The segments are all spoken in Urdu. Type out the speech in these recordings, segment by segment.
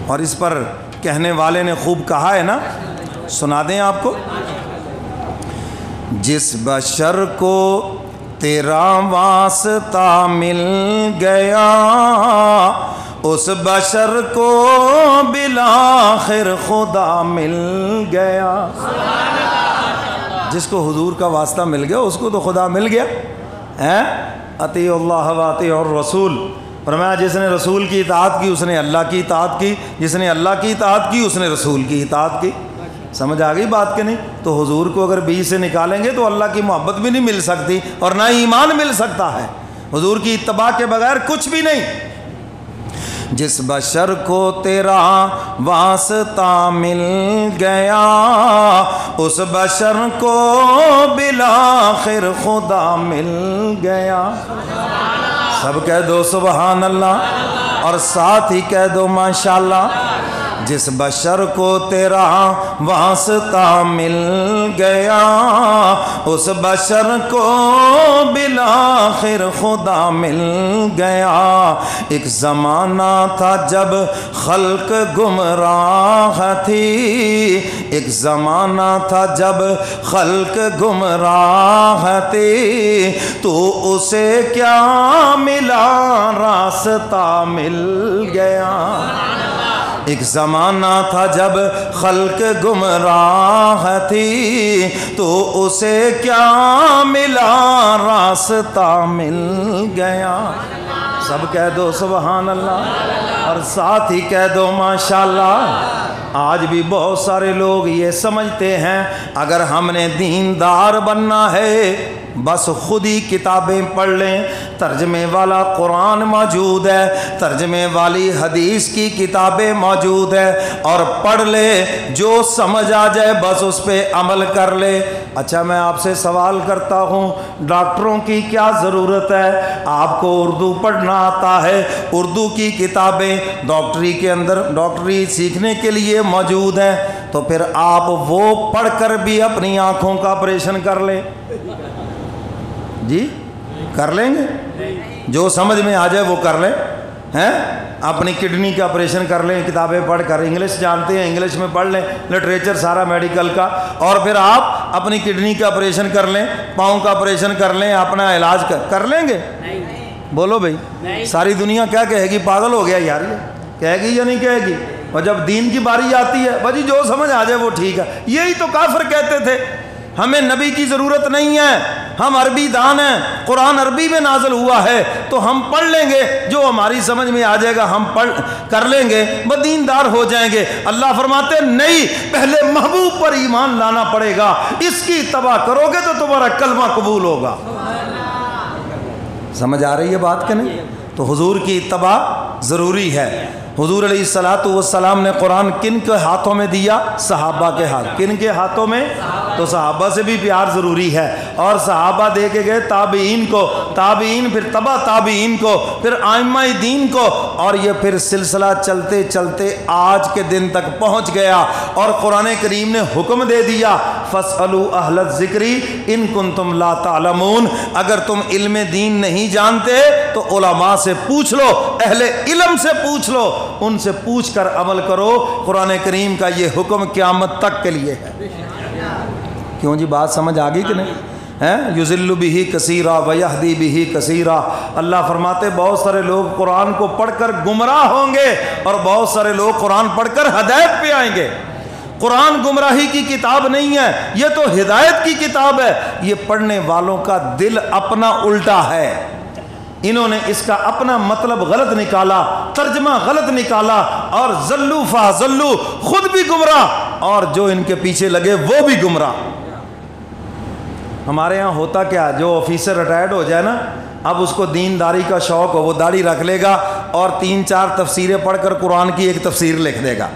اور اس پر کہنے والے نے خوب کہا ہے نا، سنا دیں آپ کو. جس بشر کو تیرا واسطہ مل گیا، اس بشر کو بالآخر خدا مل گیا. جس کو حضور کا واسطہ مل گیا اس کو تو خدا مل گیا. اطیعوا اللہ و اطیعوا الرسول، فرمایا جس نے رسول کی اطاعت کی اس نے اللہ کی اطاعت کی، جس نے اللہ کی اطاعت کی اس نے رسول کی اطاعت کی. سمجھ آ گئی بات کہ نہیں؟ تو حضور کو اگر بیچ سے نکالیں گے تو اللہ کی محبت بھی نہیں مل سکتی اور نہ ہی ایمان مل سکتا ہے. حضور کی اتباع کے بغیر کچھ بھی نہیں. جس بشر کو تیرا واسطہ مل گیا، اس بشر کو بالآخر خدا مل گیا. سب کہہ دو سبحان اللہ اور ساتھ ہی کہہ دو ماشاءاللہ. جس بشر کو تیرا واسطہ مل گیا، اس بشر کو بالآخر خدا مل گیا. ایک زمانہ تھا جب خلق گمراہ تھی، ایک زمانہ تھا جب خلق گمراہ تھی، تو اسے کیا ملا راستہ مل گیا. ایک زمانہ تھا جب خلق گمراہ تھی، تو اسے کیا ملا راستہ مل گیا. سب کہہ دو سبحان اللہ اور ساتھ ہی کہہ دو ماشاءاللہ. آج بھی بہت سارے لوگ یہ سمجھتے ہیں اگر ہم نے دیندار بننا ہے بس خود ہی کتابیں پڑھ لیں. ترجمے والا قرآن موجود ہے، ترجمے والی حدیث کی کتابیں موجود ہے، اور پڑھ لے، جو سمجھ آ جائے بس اس پہ عمل کر لے. اچھا میں آپ سے سوال کرتا ہوں، ڈاکٹروں کی کیا ضرورت ہے؟ آپ کو اردو پڑھنا آتا ہے، اردو کی کتابیں ڈاکٹری کے اندر ڈاکٹری سیکھنے کے لیے موجود ہیں، تو پھر آپ وہ پڑھ کر بھی اپنی آنکھوں کا آپریشن کر لیں. جی کر لیں گے؟ جو سمجھ میں آ جائے وہ کر لیں. اپنی کڈنی کا آپریشن کر لیں کتابیں پڑھ کر. انگلش جانتے ہیں انگلش میں پڑھ لیں لٹریچر سارا میڈیکل کا، اور پھر آپ اپنی کڈنی کا آپریشن کر لیں، پاؤں کا آپریشن کر لیں، اپنا علاج کر لیں گے. بولو بھائی، ساری دنیا کیا کہے گی؟ پاگل ہو گیا یار، یہ کہے گی یا نہیں کہے گی؟ اور جب دین کی باری آتی ہے بھائی جو سمجھ آ جائے وہ ٹھیک ہے. یہی تو کافر کہتے تھے ہمیں نبی کی ضرورت نہیں ہے، ہم عربی دان ہیں، قرآن عربی میں نازل ہوا ہے تو ہم پڑھ لیں گے، جو ہماری سمجھ میں آ جائے گا ہم پڑھ کر لیں گے، دیندار ہو جائیں گے. اللہ فرماتے نہیں، پہلے محبوب پر ایمان لانا پڑے گا، اس کی اتباع کرو گے تو تمہارا کلمہ قبول ہوگا. سمجھ آ رہی ہے بات کہ نہیں؟ تو حضور کی اتباع ضروری ہے. حضور علیہ السلام نے قرآن کن کے ہاتھوں میں دیا؟ صحابہ کے ہاتھ. کن کے ہاتھوں میں؟ تو صحابہ سے بھی پیار ضروری ہے، اور صحابہ دے کے گئے تابعین کو، تابعین پھر تبع تابعین کو، پھر ائمہ دین کو، اور یہ پھر سلسلہ چلتے چلتے آج کے دن تک پہنچ گیا. اور قرآن کریم نے حکم دے دیا فَاسْأَلُوا أَهْلَ الذِّكْرِ إِن كُنتُمْ لَا تَعْلَمُونَ. اگر تم علم دین نہیں جانتے تو علماء سے پوچھ لو، اہل علم سے پوچھ لو، ان سے پوچھ کر عمل کرو. قرآن کریم کا یہ حکم قیامت تک کے لیے ہے. کیوں جی بات سمجھ آ گئی کہ نہیں؟ یضل بہ کثیرا ویہدی بہ کثیرا. اللہ فرماتے بہت سارے لوگ قرآن کو پڑھ کر گمراہ ہوں گے اور بہت سارے لوگ قرآن پڑھ کر ہدایت پہ آئیں گے. قرآن گمراہی کی کتاب نہیں ہے، یہ تو ہدایت کی کتاب ہے. یہ پڑھنے والوں کا دل اپنا الٹا ہے، انہوں نے اس کا اپنا مطلب غلط نکالا، ترجمہ غلط نکالا، اور ضلوا فضلوا، خود بھی گمراہ اور جو ان کے پیچھے لگے وہ بھی گمراہ. ہمارے ہاں ہوتا کیا، جو آفیسر ریٹائرڈ ہو جائے نا، اب اس کو دینداری کا شوق ہو، وہ داڑھی رکھ لے گا اور 3-4 تفسیریں پڑھ کر قرآن کی ایک تفسیر لکھ دے گا.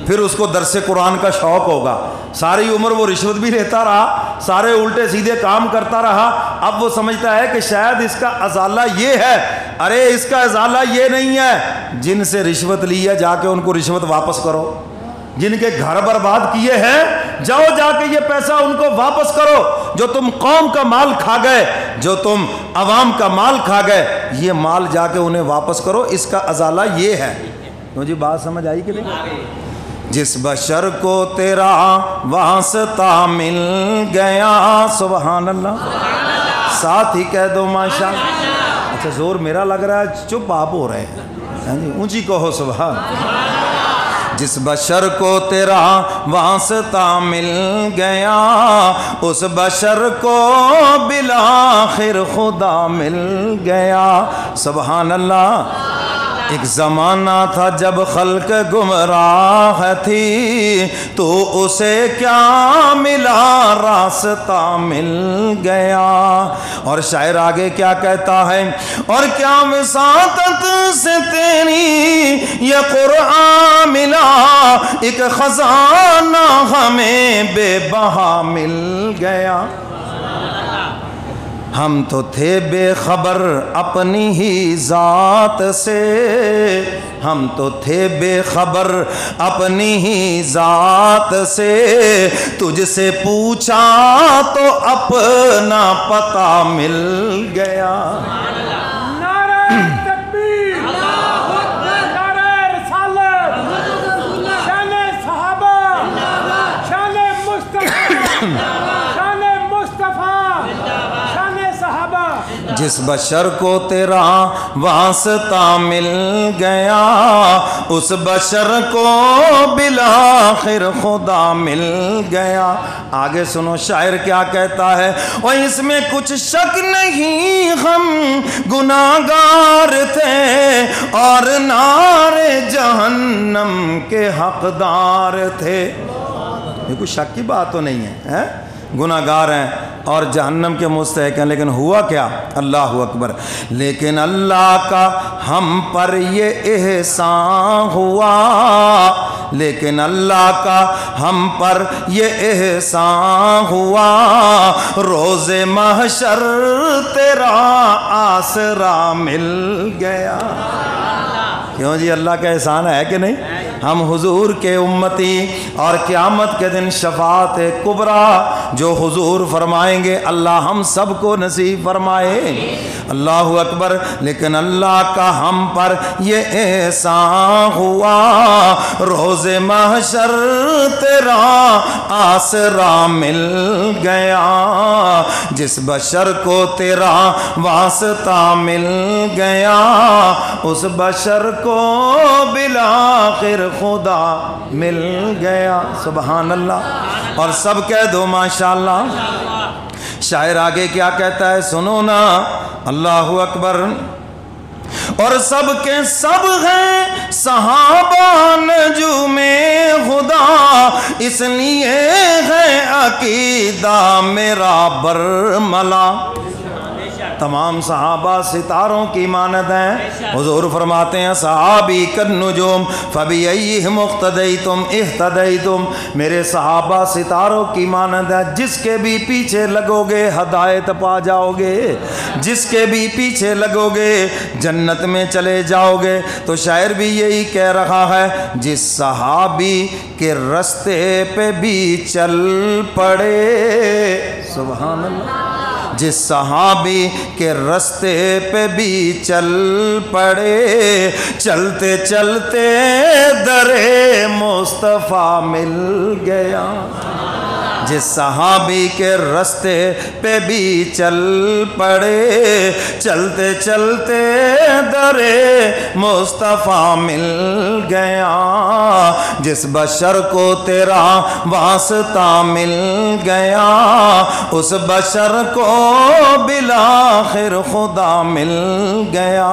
پھر اس کو درس قرآن کا شوق ہوگا. ساری عمر وہ رشوت بھی لیتا رہا، سارے الٹے سیدھے کام کرتا رہا. اب وہ سمجھتا ہے کہ شاید اس کا ازالہ یہ ہے. ارے اس کا ازالہ یہ نہیں ہے، جن سے رشوت لی ہے جا کے ان کو رشوت واپس کرو. جن کے گھر برباد کیے ہیں جاؤ جا کے یہ پیسہ ان کو واپس کرو. جو تم قوم کا مال کھا گئے، جو تم عوام کا مال کھا گئے، یہ مال جا کے انہیں واپس کرو. اس کا ازالہ یہ ہے. تو جی بات سمجھ آئی کہ نہیں؟ جس بشر کو تیرا واسطہ مل گیا، سبحان اللہ، ساتھ ہی کہہ دو ماشاء اللہ۔ اچھا زور میرا لگ رہا ہے، چپ آپ ہو رہے ہیں جی، اونچی کہو سبحان۔ جس بشر کو تیرا واسطہ مل گیا، اس بشر کو بالآخر خدا مل گیا، سبحان اللہ۔ ایک زمانہ تھا جب خلق گمراہ تھی، تو اسے کیا ملا؟ راستہ مل گیا۔ اور شاعر آگے کیا کہتا ہے؟ اور کیا وساطت سے تیری یہ قرآن ملا، ایک خزانہ ہمیں بے بہا مل گیا۔ ہم تو تھے بے خبر اپنی ہی ذات سے، ہم تو تھے بے خبر اپنی ہی ذات سے، تجھ سے پوچھا تو اپنا پتہ مل گیا۔ نعرہ تکبیر، نعرہ رسالت، شان صحابہ، شان مصطفیٰ، شان مصطفیٰ، شان صحابہ۔ جس بشر کو تیرا واسطہ مل گیا، اس بشر کو بالآخر خدا مل گیا۔ آگے سنو شاعر کیا کہتا ہے؟ اور اس میں کچھ شک نہیں ہم گناہگار تھے، اور نار جہنم کے حقدار تھے۔ یہ کوئی شک کی بات تو نہیں ہے، گناہگار ہیں اور جہنم کے مستحق ہیں، لیکن ہوا کیا؟ اللہ اکبر۔ لیکن اللہ کا ہم پر یہ احسان ہوا، لیکن اللہ کا ہم پر یہ احسان ہوا، روز محشر تیرا آسرا مل گیا۔ کیوں جی اللہ کا احسان ہے کہ نہیں؟ ہم حضور کے امتی، اور قیامت کے دن شفاعت کبریٰ جو حضور فرمائیں گے، اللہ ہم سب کو نصیب فرمائے، اللہ اکبر۔ لیکن اللہ کا ہم پر یہ احسان ہوا، روز محشر تیرا آسرا مل گیا۔ جس بشر کو تیرا واسطہ مل گیا، اس بشر کو بالآخر خدا مل گیا، سبحان اللہ۔ اور سب کہہ دو ماشاءاللہ۔ شاعر آگے کیا کہتا ہے سنو نا، اللہ اکبر۔ اور سب کے سب ہیں صحابہ نجوم خدا، اس لیے ہے عقیدہ میرا برملا۔ تمام صحابہ ستاروں کی مانند ہیں، حضور فرماتے ہیں صحابی کالنجوم فبأیہم اقتدیتم اہتدیتم، میرے صحابہ ستاروں کی مانند ہیں، جس کے بھی پیچھے لگو گے ہدایت پا جاؤ گے، جس کے بھی پیچھے لگو گے جنت میں چلے جاؤ گے۔ تو شاعر بھی یہی کہہ رہا ہے، جس صحابی کے رستے پہ بھی چل پڑے، سبحان اللہ، جس صحابی کے رستے پہ بھی چل پڑے، چلتے چلتے در مصطفیٰ مل گیا۔ جس صحابی کے رستے پہ بھی چل پڑے، چلتے چلتے در مصطفیٰ مل گیا۔ جس بشر کو تیرا واسطہ مل گیا، اس بشر کو بالآخر خدا مل گیا۔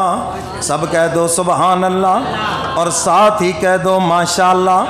سب کہہ دو سبحان اللہ، اور ساتھ ہی کہہ دو ماشاءاللہ۔